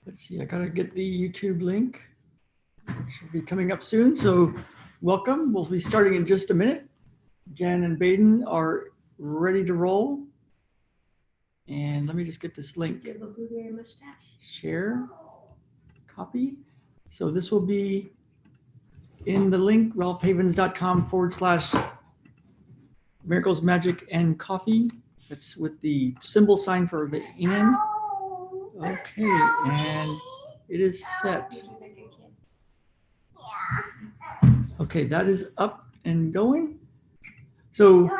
Let's see, I gotta get the YouTube link. It should be coming up soon. So welcome. We'll be starting in just a minute. Jen and Baden are ready to roll. And let me just get this link. Do you have a blueberry mustache? Share, copy. So this will be in the link, ralphhavens.com/miracles, magic, and coffee. That's with the symbol sign for the and. Okay, and it is set. Okay, that is up and going. So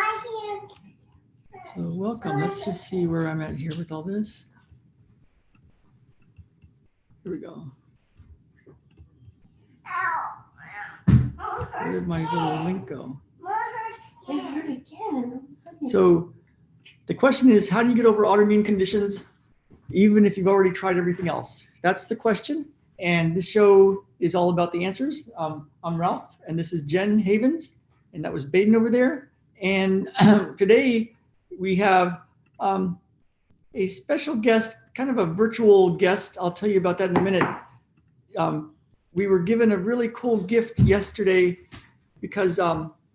welcome. Let's just see where I'm at here with all this. Here we go. Where did my little link go? It hurt again. So the question is, how do you get over autoimmune conditions, even if you've already tried everything else? That's the question. And this show is all about the answers. I'm Ralph, and this is Jen Havens, and that was Baden over there. And today we have a special guest, kind of a virtual guest. I'll tell you about that in a minute. We were given a really cool gift yesterday because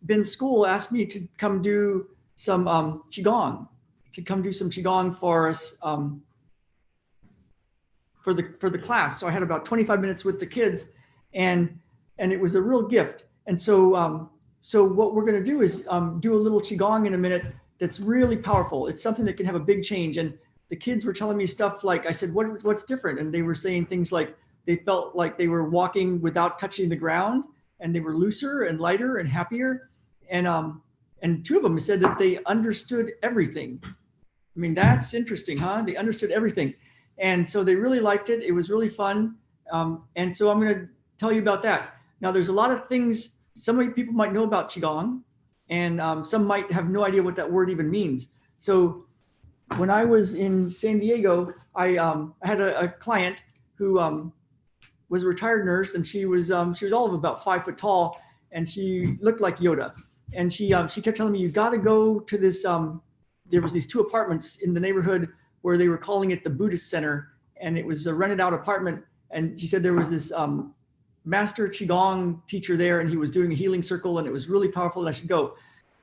Ben School asked me to come do some Qigong, for us for the class. So I had about 25 minutes with the kids, and it was a real gift. And so so what we're going to do is do a little Qigong in a minute that's really powerful. It's something that can have a big change. And the kids were telling me stuff like, I said, what's different? And they were saying things like they felt like they were walking without touching the ground, and they were looser and lighter and happier. And two of them said that they understood everything. I mean, that's interesting, huh? They understood everything. And so they really liked it. It was really fun. And so I'm going to tell you about that. Now, there's a lot of things, some people might know about Qigong, and some might have no idea what that word even means. So when I was in San Diego, I had a client who was a retired nurse, and she was all of about 5 foot tall, and she looked like Yoda. And she kept telling me, you got to go to this. There was these 2 apartments in the neighborhood where they were calling it the Buddhist Center, and it was a rented out apartment. And she said there was this master Qigong teacher there, and he was doing a healing circle, and it was really powerful, and I should go.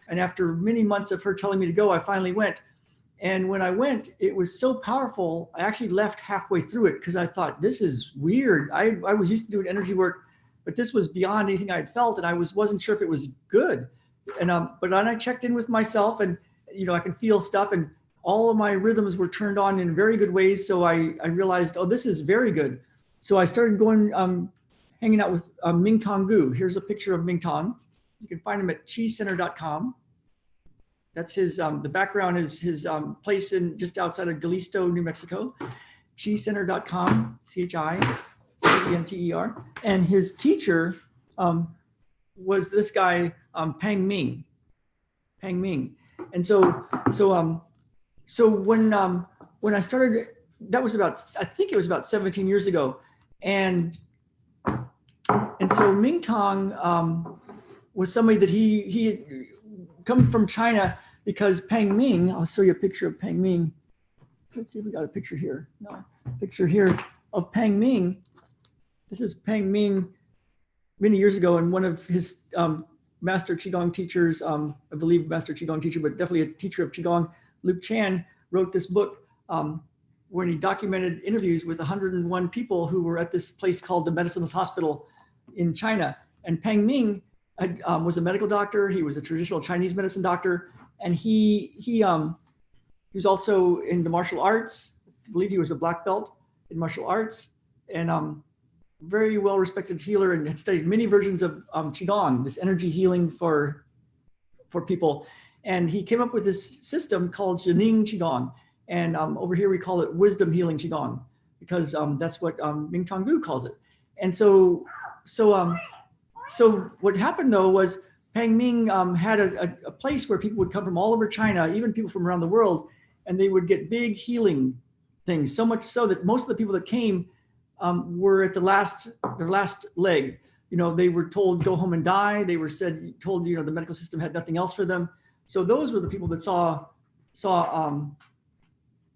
And after many months of her telling me to go, I finally went. And when I went, it was so powerful, I actually left halfway through it because I thought, this is weird. I was used to doing energy work, but this was beyond anything I had felt, and I wasn't sure if it was good. And but then I checked in with myself, and I can feel stuff, and all of my rhythms were turned on in very good ways. So I realized, oh, this is very good. So I started going, hanging out with Ming Tong Gu. Here's a picture of Ming Tong. You can find him at qicenter.com. That's his, the background is his place in just outside of Galisto, New Mexico. qicenter.com, CHICENTER. And his teacher was this guy, Pang Ming. And so when I started, that was I think it was about 17 years ago. And so Ming Tong was somebody that he had come from China, because Pang Ming, I'll show you a picture of Pang Ming. Let's see if we got a picture here. No, picture here of Pang Ming. This is Pang Ming many years ago, and one of his master Qigong teachers, I believe master Qigong teacher, but definitely a teacher of Qigong, Luke Chan, wrote this book where he documented interviews with 101 people who were at this place called the Medicines Hospital in China. And Pang Ming was a medical doctor. He was a traditional Chinese medicine doctor. And he was also in the martial arts. I believe he was a black belt in martial arts, and very well-respected healer, and had studied many versions of Qigong, this energy healing for people. And he came up with this system called Jining Qigong. And over here we call it wisdom healing Qigong, because that's what Ming Tong Gu calls it. And so what happened though was Pang Ming had a place where people would come from all over China, even people from around the world, and they would get big healing things. So much so that most of the people that came were at their last leg. They were told, go home and die. They were told, the medical system had nothing else for them. So those were the people that saw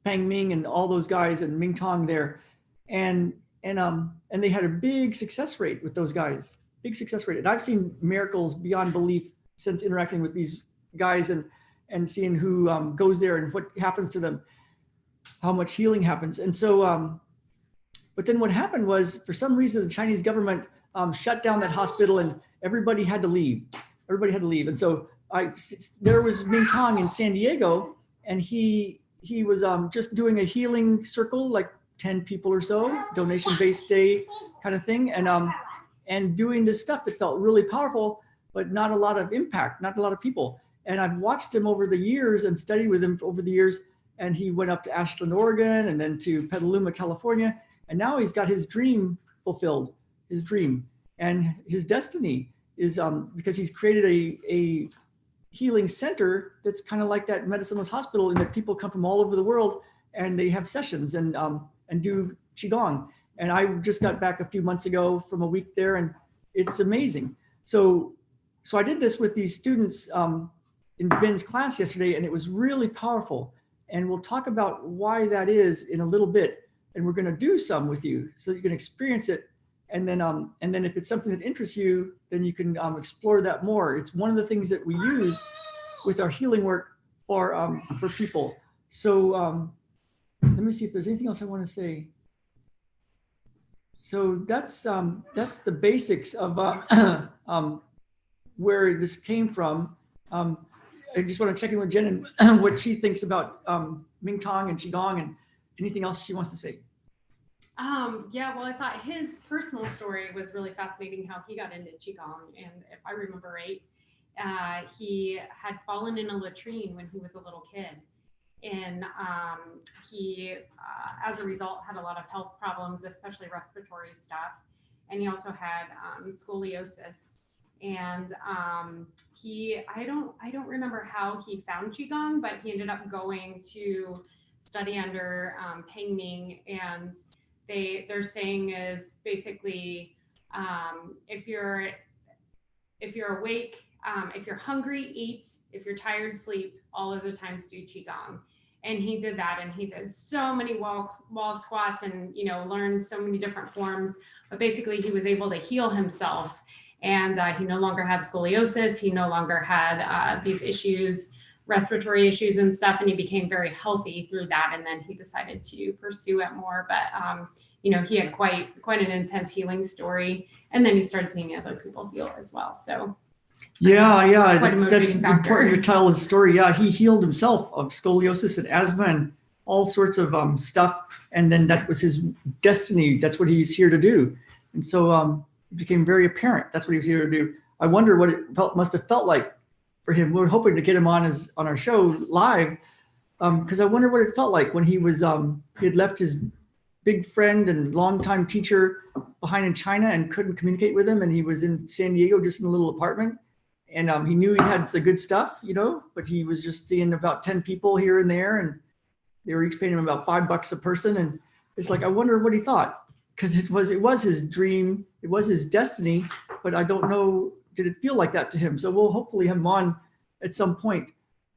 Pang Ming and all those guys and Ming Tong there. and they had a big success rate with those guys, big success rate. And I've seen miracles beyond belief since interacting with these guys and seeing who goes there and what happens to them, how much healing happens. And so, but then what happened was, for some reason, the Chinese government shut down that hospital and everybody had to leave. Everybody had to leave. And so there was Ming Tong in San Diego, and he was just doing a healing circle, like 10 people or so, donation-based day kind of thing, and doing this stuff that felt really powerful, but not a lot of impact, not a lot of people. And I've watched him over the years and studied with him over the years. And he went up to Ashland, Oregon, and then to Petaluma, California. And now he's got his dream fulfilled, his dream. And his destiny is because he's created a healing center that's kind of like that Medicine-Less Hospital, and that people come from all over the world and they have sessions and do Qigong. And I just got back a few months ago from a week there, and it's amazing. So I did this with these students in Ben's class yesterday, and it was really powerful. And we'll talk about why that is in a little bit. And we're going to do some with you so you can experience it. And then if it's something that interests you, then you can explore that more. It's one of the things that we use with our healing work for people. So let me see if there's anything else I want to say. So that's the basics of where this came from. I just want to check in with Jen and what she thinks about Ming Tong and Qigong, and anything else she wants to say. Yeah, well, I thought his personal story was really fascinating, how he got into Qigong. And if I remember right, he had fallen in a latrine when he was a little kid. And he, as a result, had a lot of health problems, especially respiratory stuff. And he also had scoliosis. And I don't remember how he found Qigong, but he ended up going to study under Peng Ming. And their saying is basically, if you're awake, if you're hungry, eat. If you're tired, sleep. All of the times do Qigong. And he did that, and he did so many wall squats, and learned so many different forms. But basically, he was able to heal himself, and he no longer had scoliosis. He no longer had these issues, respiratory issues and stuff, and he became very healthy through that. And then he decided to pursue it more. But he had quite an intense healing story, and then he started seeing other people heal as well. So. Yeah, that's important to tell his story. Yeah, he healed himself of scoliosis and asthma and all sorts of stuff, and then that was his destiny. That's what he's here to do, and so it became very apparent that's what he was here to do. I wonder what it must have felt like for him. We're hoping to get him on our show live, because I wonder what it felt like when he was he had left his big friend and longtime teacher behind in China and couldn't communicate with him, and he was in San Diego just in a little apartment. And he knew he had the good stuff, but he was just seeing about 10 people here and there, and they were each paying him about $5 a person. And it's like, I wonder what he thought, because it was his dream, it was his destiny, but I don't know, did it feel like that to him? So we'll hopefully have him on at some point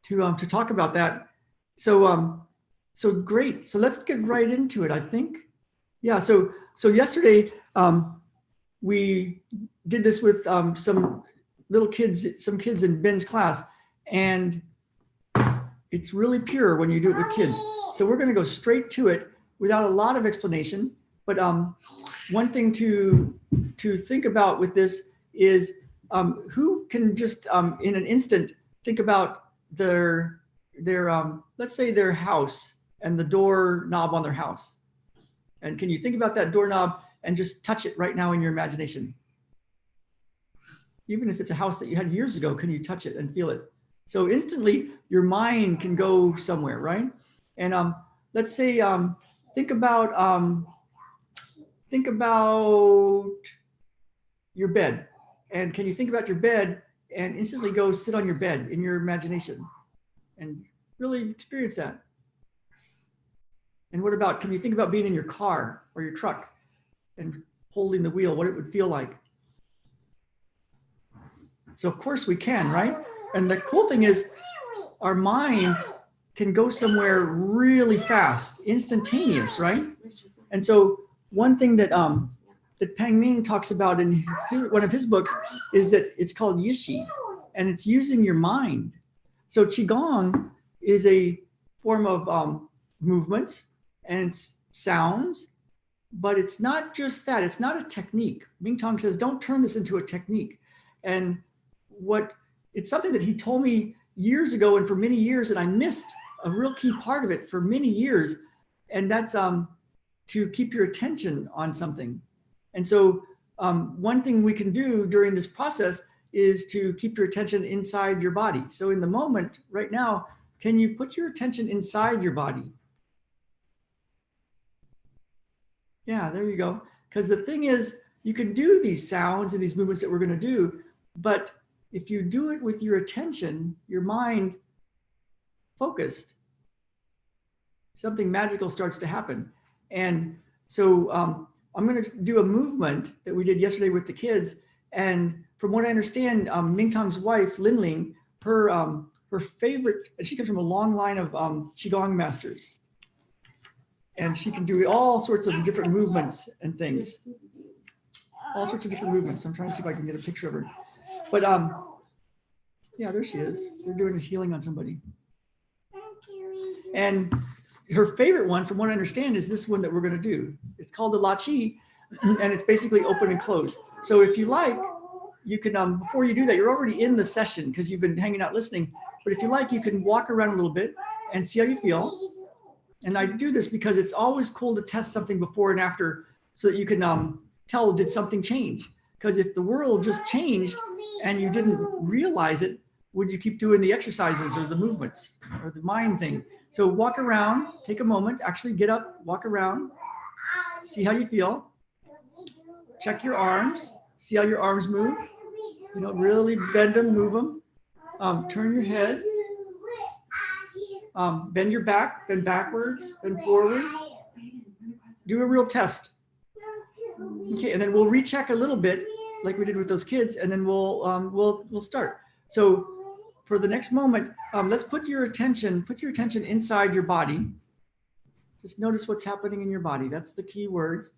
to talk about that. So great. So let's get right into it, I think. Yeah. So yesterday we did this with some kids in Ben's class, and it's really pure when you do it with kids. So we're going to go straight to it without a lot of explanation. But one thing to think about with this is who can just in an instant think about their let's say their house and the doorknob on their house. And can you think about that doorknob and just touch it right now in your imagination? Even if it's a house that you had years ago, can you touch it and feel it? So instantly your mind can go somewhere, right? And let's say think about your bed. And can you think about your bed and instantly go sit on your bed in your imagination and really experience that? And what about, can you think about being in your car or your truck and holding the wheel, what it would feel like? So of course we can, right? And the cool thing is our mind can go somewhere really fast, instantaneous, right? And so one thing that that Pang Ming talks about in one of his books is that it's called Yishi, and it's using your mind. So Qigong is a form of movements and it's sounds, but it's not just that. It's not a technique. Ming Tong says, don't turn this into a technique. And it's something that he told me years ago and for many years, and I missed a real key part of it for many years. And that's to keep your attention on something. And so one thing we can do during this process is to keep your attention inside your body. So in the moment right now, can you put your attention inside your body? Yeah, there you go. Because the thing is, you can do these sounds and these movements that we're going to do, but if you do it with your attention, your mind focused, something magical starts to happen. And so I'm going to do a movement that we did yesterday with the kids. And from what I understand, Ming Tong's wife, Lin Ling, her favorite, she comes from a long line of Qigong masters. And she can do all sorts of different movements and things. All sorts of different movements. I'm trying to see if I can get a picture of her. But yeah, there she is. They're doing a healing on somebody. And her favorite one, from what I understand, is this one that we're going to do. It's called the La Chi, and it's basically open and closed. So if you like, you can, before you do that, you're already in the session because you've been hanging out listening. But if you like, you can walk around a little bit and see how you feel. And I do this because it's always cool to test something before and after so that you can tell, did something change? Because if the world just changed and you didn't realize it, would you keep doing the exercises or the movements or the mind thing? So walk around, take a moment, actually get up, walk around, see how you feel. Check your arms, see how your arms move. You know, really bend them, move them. Turn your head. Bend your back, bend backwards, bend forward. Do a real test. Okay, and then we'll recheck a little bit like we did with those kids, and then we'll start. So for the next moment, let's put your attention inside your body. Just notice what's happening in your body. That's the key words.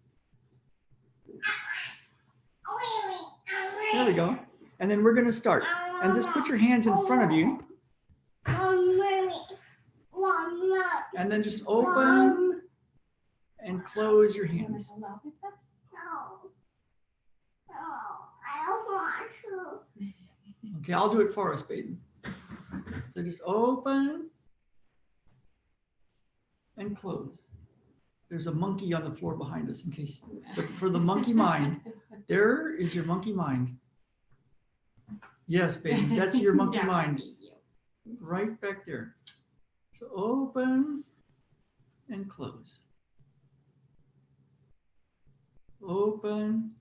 There we go. And then we're going to start. And just put your hands in front of you. And then just open and close your hands. Okay, I'll do it for us, baby. So just open and close. There's a monkey on the floor behind us in case, but for the monkey mind, there is your monkey mind. Yes, baby, that's your monkey mind. Right back there. So open and close. Open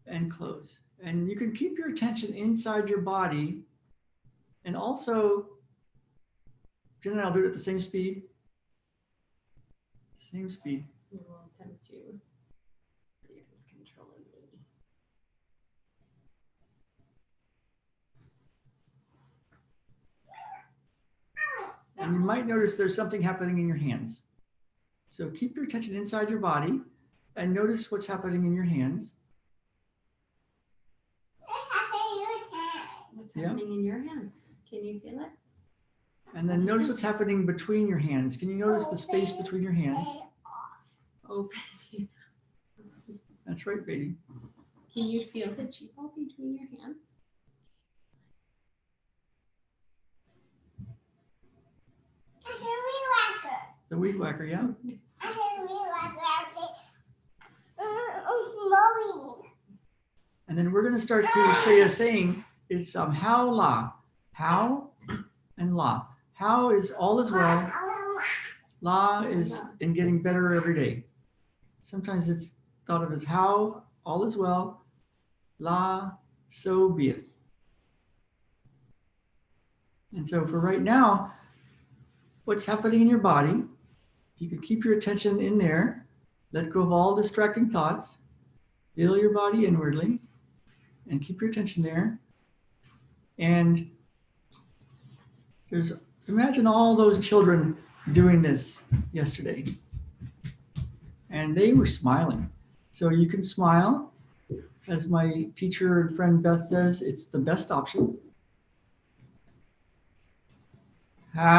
and close. And you can keep your attention inside your body. And also, Jen and I'll do it at the same speed. Same speed. We will attempt to. It's controlling me. And you might notice there's something happening in your hands. So keep your attention inside your body and notice what's happening in your hands. What's happening in your hands? Can you feel it? And then notice what's happening between your hands. Can you notice the space between your hands? Open. That's right, baby. Can you feel the chi ball between your hands? The weed whacker, yeah. And then we're going to start to say a saying. It's how la, how and la. How is all is well. La is in getting better every day. Sometimes it's thought of as how all is well. La, so be it. And so for right now, what's happening in your body, you can keep your attention in there. Let go of all distracting thoughts. Feel your body inwardly and keep your attention there. And imagine all those children doing this yesterday. and they were smiling. So you can smile. As my teacher and friend Beth says, it's the best option. How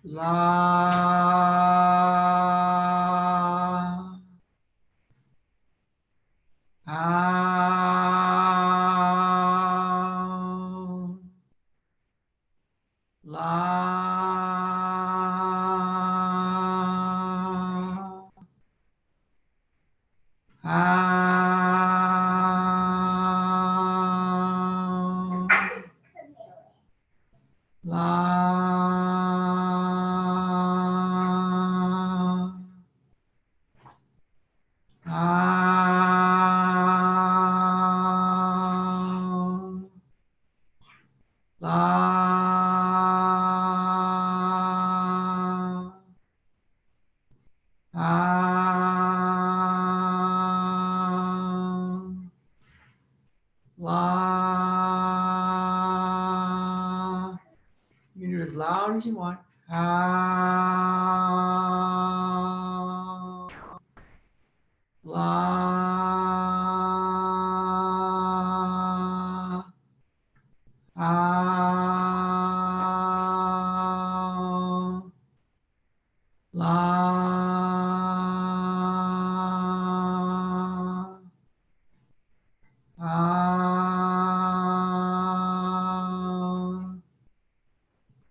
la how la how la how la how la. You can do it as loud as you want. How la how la how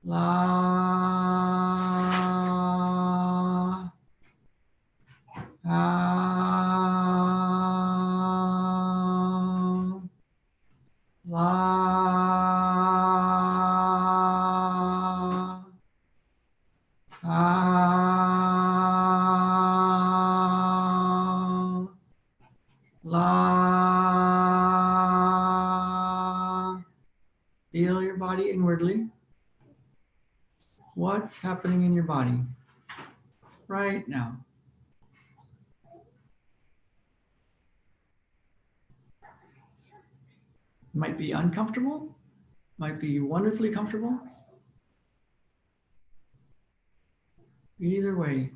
la how la how la. Feel your body inwardly. What's happening in your body right now? Might be uncomfortable, might be wonderfully comfortable. Either way,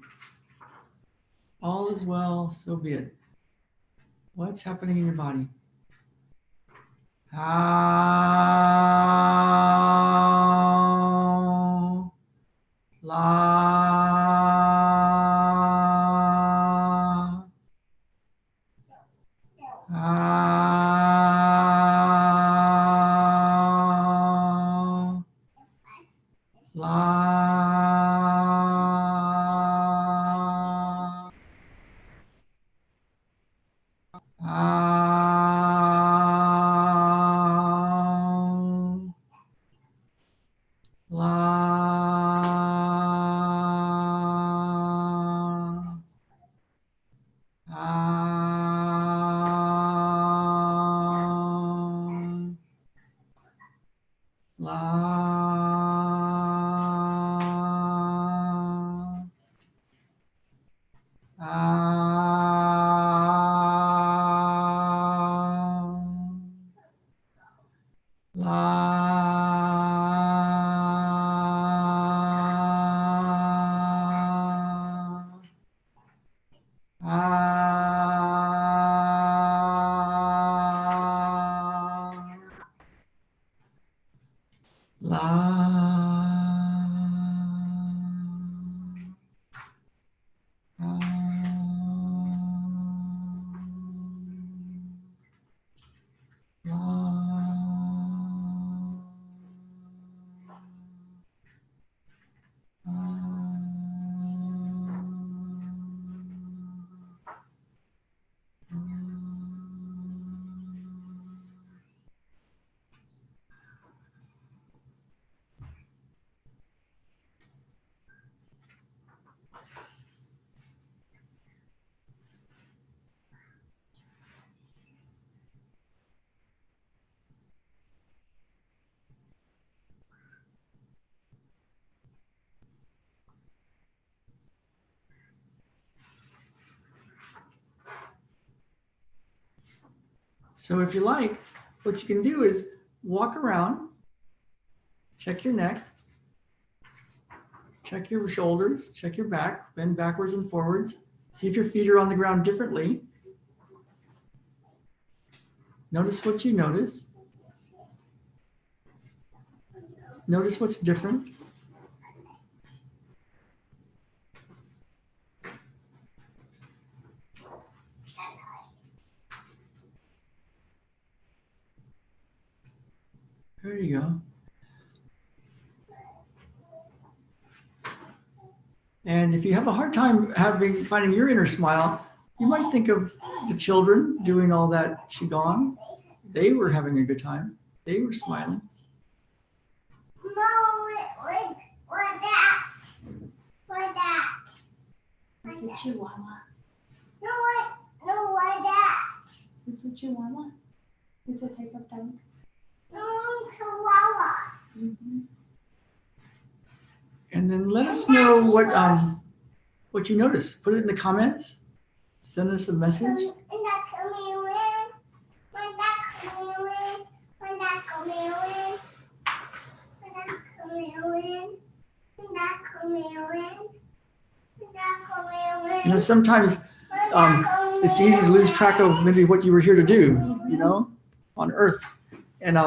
all is well, so be it. What's happening in your body? How la how la how la how la how la So if you like, what you can do is walk around, check your neck, Check your shoulders, check your back, bend backwards and forwards. See if your feet are on the ground differently. Notice what you notice. Notice what's different. There you go. And if you have a hard time finding your inner smile, you might think of the children doing all that Qigong. They were having a good time. They were smiling. It's a chihuahua. No, It's a chihuahua. It's a type of dog. Chihuahua. Mm-hmm. And then let us know what you notice. Put it in the comments. Send us a message. You know, sometimes it's easy to lose track of maybe what you were here to do, you know, on Earth. And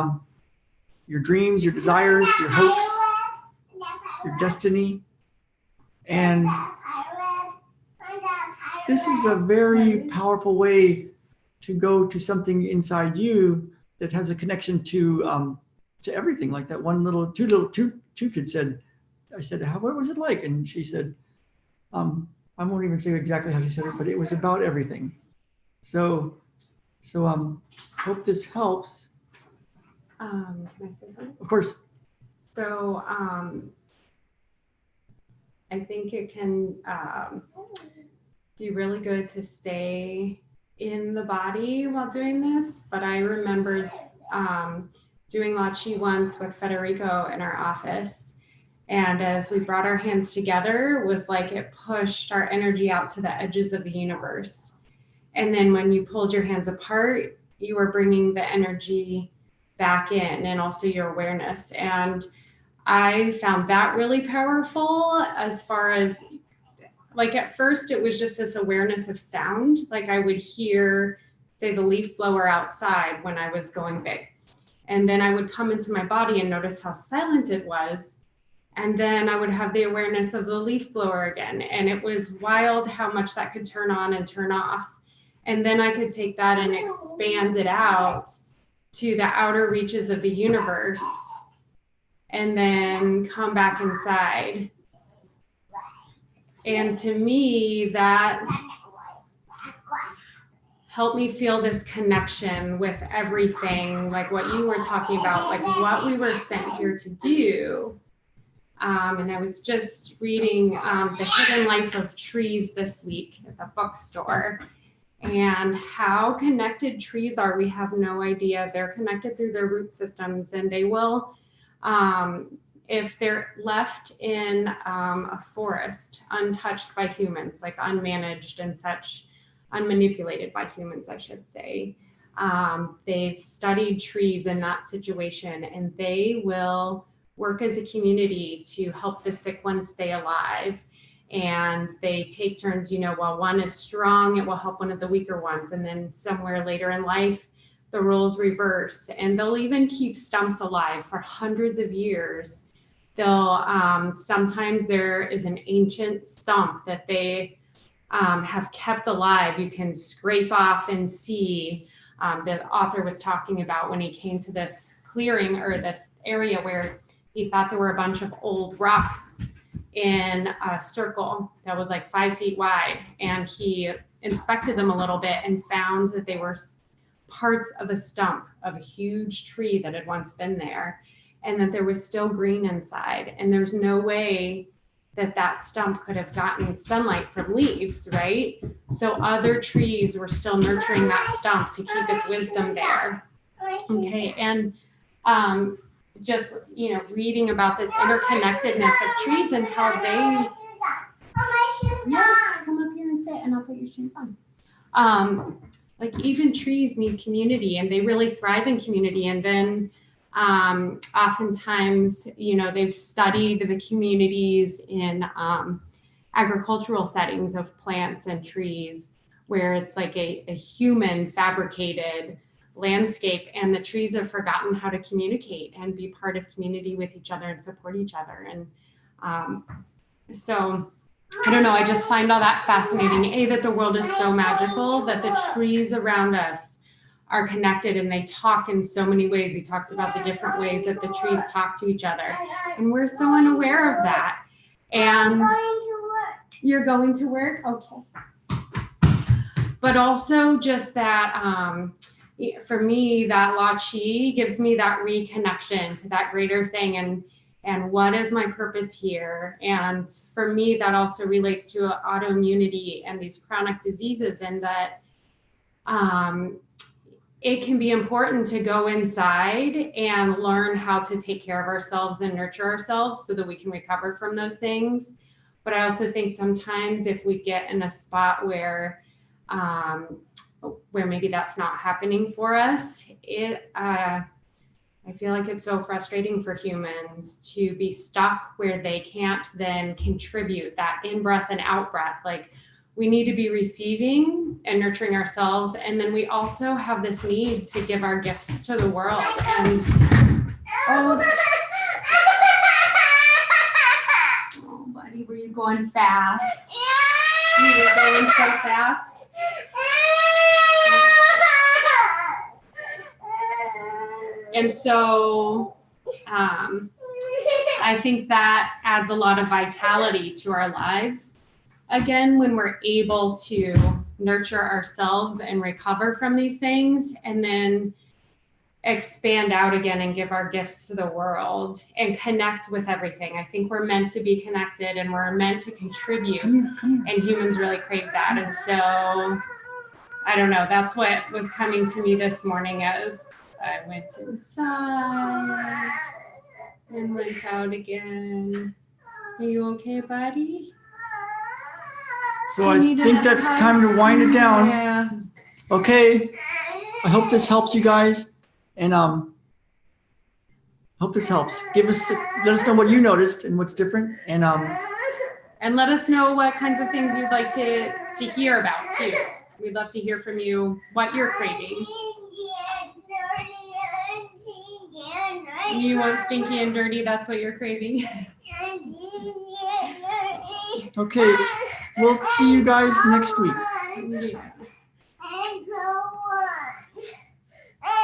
your dreams, your desires, your hopes, your destiny. And this is a very powerful way to go to something inside you that has a connection to everything. Like that one two kids said, I said, what was it like? And she said, I won't even say exactly how she said it, but it was about everything. So hope this helps. Can I say something? Of course. So I think it can be really good to stay in the body while doing this. But I remember doing La Chi once with Federico in our office. And as we brought our hands together, it was like it pushed our energy out to the edges of the universe. And then when you pulled your hands apart, you were bringing the energy back in and also your awareness. And I found that really powerful as far as, like, at first it was just this awareness of sound. Like I would hear, say, the leaf blower outside when I was going big. And then I would come into my body and notice how silent it was. And then I would have the awareness of the leaf blower again. And it was wild how much that could turn on and turn off. And then I could take that and expand it out to the outer reaches of the universe and then come back inside. And to me, that helped me feel this connection with everything, like what you were talking about, like what we were sent here to do. And I was just reading The Hidden Life of Trees this week at the bookstore, and how connected trees are. We have no idea. They're connected through their root systems, and they will, if they're left in a forest untouched by humans, like unmanaged and such, unmanipulated by humans, I should say. They've studied trees in that situation, and they will work as a community to help the sick ones stay alive. And they take turns, you know, while one is strong, it will help one of the weaker ones. And then somewhere later in life, the roles reverse, and they'll even keep stumps alive for hundreds of years. They'll, sometimes there is an ancient stump that they have kept alive. You can scrape off and see. The author was talking about when he came to this clearing or this area where he thought there were a bunch of old rocks in a circle that was like 5 feet wide. And he inspected them a little bit and found that they were parts of a stump of a huge tree that had once been there, and that there was still green inside. And there's no way that that stump could have gotten sunlight from leaves, right? So other trees were still nurturing that stump to keep its wisdom there. Okay, and just, you know, reading about this interconnectedness of trees and how they, yes, come up here and sit and I'll put your shoes on. Like even trees need community, and they really thrive in community. And then Oftentimes, they've studied the communities in agricultural settings of plants and trees where it's like a human fabricated landscape, and the trees have forgotten how to communicate and be part of community with each other and support each other. And so I don't know, I just find all that fascinating. That the world is so magical, that the trees around us are connected and they talk in so many ways. He talks about the different ways that the trees talk to each other, and we're so unaware of that. And you're going to work? Okay. But also just that, for me, that La Chi gives me that reconnection to that greater thing and what is my purpose here. And for me, that also relates to autoimmunity and these chronic diseases, and that it can be important to go inside and learn how to take care of ourselves and nurture ourselves so that we can recover from those things. But I also think sometimes if we get in a spot where maybe that's not happening for us, I feel like it's so frustrating for humans to be stuck where they can't then contribute that in-breath and out-breath. Like, we need to be receiving and nurturing ourselves. And then we also have this need to give our gifts to the world. And oh buddy, were you going fast? You were going so fast. And so I think that adds a lot of vitality to our lives. Again, when we're able to nurture ourselves and recover from these things, and then expand out again and give our gifts to the world and connect with everything. I think we're meant to be connected and we're meant to contribute, and humans really crave that. And so, I don't know, that's what was coming to me this morning as I went inside and went out again. Are you okay, buddy? So I think that's time to wind it down. Yeah. Okay. I hope this helps you guys, and hope this helps. Let us know what you noticed and what's different, and let us know what kinds of things you'd like to hear about too. We'd love to hear from you what you're craving. You want stinky and dirty, that's what you're craving. Okay, we'll see you guys next week. Yeah.